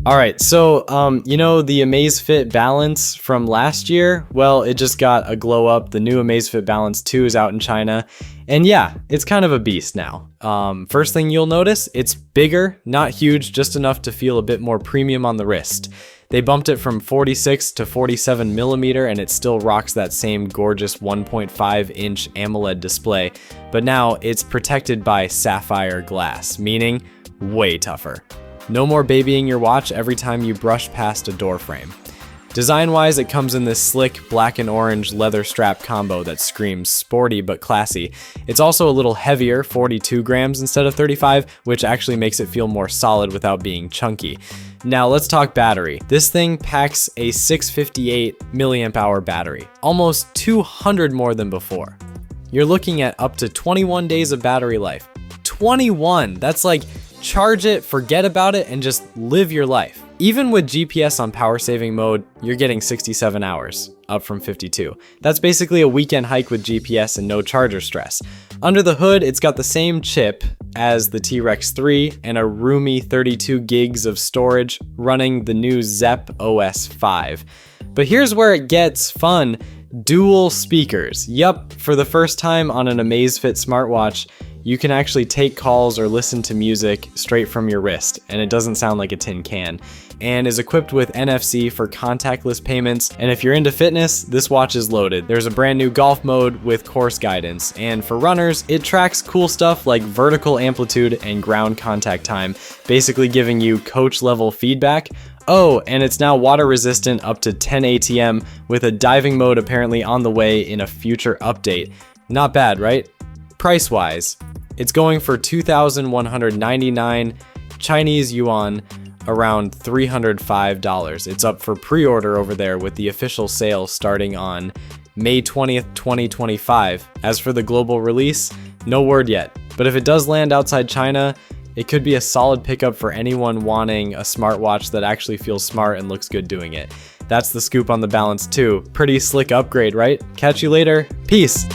All right, so you know the Amazfit Balance from last year? Well, it just got a glow up. The new Amazfit Balance 2 is out in China, and yeah, it's kind of a beast now. First thing you'll notice, it's bigger, not huge, just enough to feel a bit more premium on the wrist. They bumped it from 46 to 47 millimeter, and it still rocks that same gorgeous 1.5-inch AMOLED display, but now it's protected by sapphire glass, meaning way tougher. No more babying your watch every time you brush past a door frame. Design-wise, it comes in this slick black and orange leather strap combo that screams sporty but classy. It's also a little heavier, 42 grams instead of 35, which actually makes it feel more solid without being chunky. Now let's talk battery. This thing packs a 658 milliamp hour battery, almost 200 more than before. You're looking at up to 21 days of battery life. 21! That's like charge it, forget about it, and just live your life. Even with GPS on power saving mode, you're getting 67 hours, up from 52. That's basically a weekend hike with GPS and no charger stress. Under the hood, it's got the same chip as the T-Rex 3 and a roomy 32 gigs of storage running the new Zepp OS 5. But here's where it gets fun. Dual speakers. Yup, for the first time on an Amazfit smartwatch, you can actually take calls or listen to music straight from your wrist, and it doesn't sound like a tin can, and is equipped with NFC for contactless payments. And if you're into fitness, this watch is loaded. There's a brand new golf mode with course guidance, and for runners, it tracks cool stuff like vertical amplitude and ground contact time, basically giving you coach level feedback. Oh, and it's now water resistant up to 10 ATM with a diving mode apparently on the way in a future update. Not bad, right? Price-wise, it's going for 2,199 Chinese yuan, around $305. It's up for pre-order over there with the official sale starting on May 20th, 2025. As for the global release, no word yet. But if it does land outside China, it could be a solid pickup for anyone wanting a smartwatch that actually feels smart and looks good doing it. That's the scoop on the Balance 2. Pretty slick upgrade, right? Catch you later. Peace.